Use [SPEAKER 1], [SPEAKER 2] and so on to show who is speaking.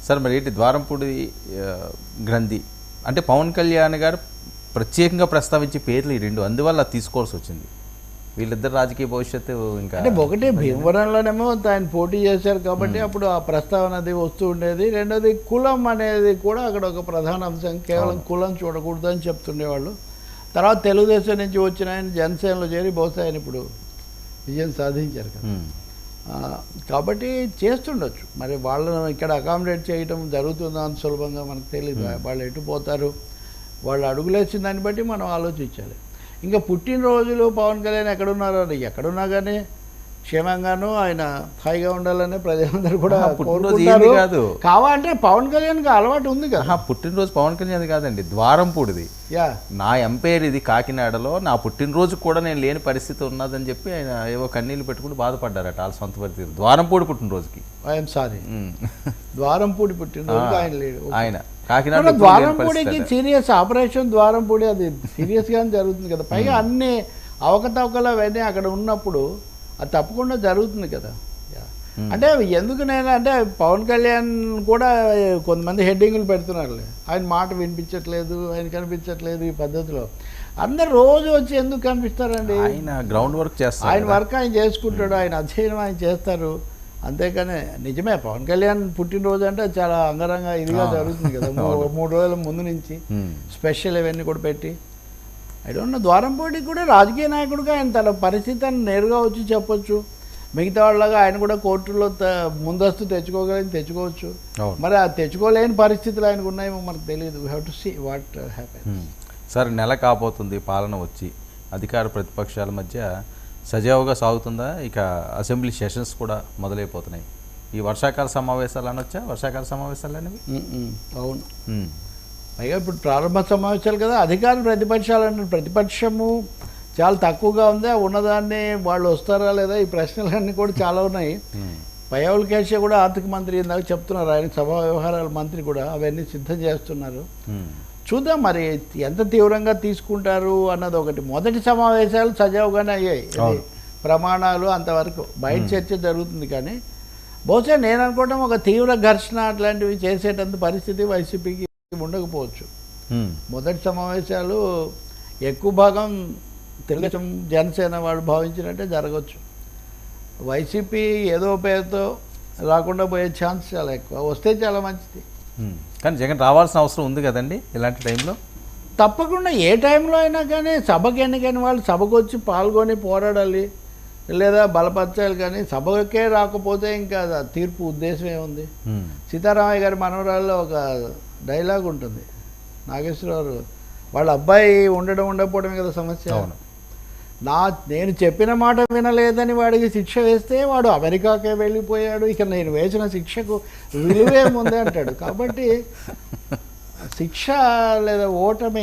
[SPEAKER 1] Sir మరి ఏంటి ద్వారంపూడి గ్రంథి అంటే పవన్ కళ్యాణ్ గారు ప్రత్యేకంగా ప్రస్తావించే పేర్లు ఈ రెండు, అందువల్ల తీసుకోవాల్సి వచ్చింది. వీళ్ళిద్దరు రాజకీయ భవిష్యత్తు ఇంకా
[SPEAKER 2] అంటే ఒకటి భీమవరంలోనేమో ఆయన పోటీ చేశారు కాబట్టి అప్పుడు ఆ ప్రస్తావన అది వస్తూ ఉండేది. రెండోది కులం అనేది కూడా అక్కడ ఒక ప్రధాన అంశం, కేవలం కులం చూడకూడదు అని చెప్తుండేవాళ్ళు. తర్వాత తెలుగుదేశం నుంచి వచ్చిన ఆయన జనసేనలో చేరి బహుశా ఆయన ఇప్పుడు విజయం సాధించారు కదా. కాబట్టి చేస్తుండొచ్చు. మరి వాళ్ళను ఇక్కడ అకామిడేట్ చేయడం జరుగుతుందో అంత సులభంగా మనకు తెలియదు. వాళ్ళు ఎటు పోతారు, వాళ్ళు అడుగులేసిన దాన్ని బట్టి మనం ఆలోచించాలి. ఇంకా పుట్టినరోజులు పవన్ కళ్యాణ్ ఎక్కడున్నారో, ఎక్కడున్నా కానీ క్షేమంగానూ ఆయన హాయిగా ఉండాలని ప్రజలందరూ కూడా కోరుకుంటారు. కావాలంటే పవన్ కళ్యాణ్కి అలవాటు ఉంది కదా.
[SPEAKER 1] పుట్టినరోజు పవన్ కళ్యాణ్ కాదండి, ద్వారంపూడిది. నా ఎంపైర్ ఇది కాకినాడలో, నా పుట్టినరోజు కూడా నేను లేని పరిస్థితి ఉన్నదని చెప్పి ఆయన ఏవో కన్నీళ్ళు పెట్టుకుని బాధపడ్డారట వాళ్ళ సొంత పరిస్థితి. ద్వారంపూడి పుట్టినరోజుకి
[SPEAKER 2] ఐఎమ్ సారీ, ద్వారంపూడి పుట్టినరోజు ఆయన లేడు.
[SPEAKER 1] ఆయన కాకినాడ
[SPEAKER 2] ద్వారంపూడికి సీరియస్ ఆపరేషన్ ద్వారంపూడి అది సీరియస్గానే జరుగుతుంది కదా. పైగా అన్ని అవకతవకలు అవన్నీ అక్కడ ఉన్నప్పుడు అది తప్పకుండా జరుగుతుంది కదా. అంటే ఎందుకు నేను అంటే పవన్ కళ్యాణ్ కూడా కొంతమంది హెడ్డింగులు పెడుతున్నారు, ఆయన మాట వినిపించట్లేదు, ఆయన కనిపించట్లేదు ఈ పద్ధతిలో. అందరు రోజు వచ్చి ఎందుకు కనిపిస్తారండి?
[SPEAKER 1] ఆయన గ్రౌండ్ వర్క్ చేస్తారు,
[SPEAKER 2] ఆయన వర్క్ ఆయన చేసుకుంటాడు, ఆయన అధ్యయనం ఆయన చేస్తారు. అంతేకాని నిజమే పవన్ కళ్యాణ్ పుట్టినరోజు అంటే చాలా అంగరంగ ఇదిగా జరుగుతుంది కదా. 3 రోజుల ముందు నుంచి స్పెషల్ ఇవన్నీ కూడా పెట్టి. ఐ డోంట్ నో, ద్వారంపూడికి కూడా రాజకీయ నాయకుడిగా ఆయన తన పరిస్థితిని నేరుగా వచ్చి చెప్పొచ్చు. మిగతా వాళ్ళగా ఆయన కూడా కోర్టులో ముందస్తు తెచ్చుకోవచ్చు. మరి ఆ తెచ్చుకోలేని పరిస్థితులు ఆయనకు ఉన్నాయేమో మనకు తెలియదు. We have to see what happens.
[SPEAKER 1] Sir నెల కాబోతుంది పాలన వచ్చి, అధికార ప్రతిపక్షాల మధ్య సజావుగా సాగుతుందా? ఇక అసెంబ్లీ సెషన్స్ కూడా మొదలైపోతున్నాయి. ఈ వర్షాకాల సమావేశాలు అనొచ్చా? వర్షాకాల సమావేశాలు అనేవి
[SPEAKER 2] అవును. పైగా ఇప్పుడు ప్రారంభ సమావేశాలు కదా. అధికార ప్రతిపక్షాలు అంటే ప్రతిపక్షము చాలా తక్కువగా ఉంది. ఉన్నదాన్ని వాళ్ళు వస్తారా లేదా ఈ ప్రశ్నలన్నీ కూడా చాలా ఉన్నాయి. పయ్యావుల కేశవ్ కూడా ఆర్థిక మంత్రి ఇందాక చెప్తున్నారు, ఆయన సభా వ్యవహారాల మంత్రి కూడా అవన్నీ సిద్ధం చేస్తున్నారు. చూద్దాం మరి ఎంత తీవ్రంగా తీసుకుంటారు అన్నది ఒకటి. మొదటి సమావేశాలు సజావుగానే అయ్యాయి, ప్రమాణాలు అంతవరకు బయట చర్చ జరుగుతుంది. కానీ బహుశా నేను అనుకోవడం ఒక తీవ్ర ఘర్షణ అట్లాంటివి చేసేటంత పరిస్థితి వైసీపీకి ఉండకపోవచ్చు. మొదటి సమావేశాలు ఎక్కువ భాగం తెలుగుదేశం జనసేన వాళ్ళు భావించినట్టే జరగవచ్చు. వైసీపీ ఏదో పేరుతో రాకుండా పోయే ఛాన్స్ చాలా ఎక్కువ, వస్తే చాలా మంచిది.
[SPEAKER 1] కానీ జగన్ రావాల్సిన అవసరం ఉంది కదండి ఇలాంటి టైంలో.
[SPEAKER 2] తప్పకుండా ఏ టైంలో అయినా కానీ సభకి ఎన్నికైన వాళ్ళు సభకు వచ్చి పాల్గొని పోరాడాలి లేదా బలపరచాలి. కానీ సభకే రాకపోతే ఇంకా తీర్పు ఉద్దేశం ఏముంది? సీతారామయ్య గారి మనవరాల్లో ఒక డైలాగ్ ఉంటుంది, నాగేశ్వరరావు వాళ్ళ అబ్బాయి ఉండకపోవడమే కదా సమస్య. నేను చెప్పిన మాట వినలేదని వాడికి శిక్ష వేస్తే వాడు అమెరికాకే వెళ్ళిపోయాడు, ఇక నేను వేసిన శిక్షకు విలువేముంది అంటాడు. కాబట్టి శిక్ష లేదా ఓటమి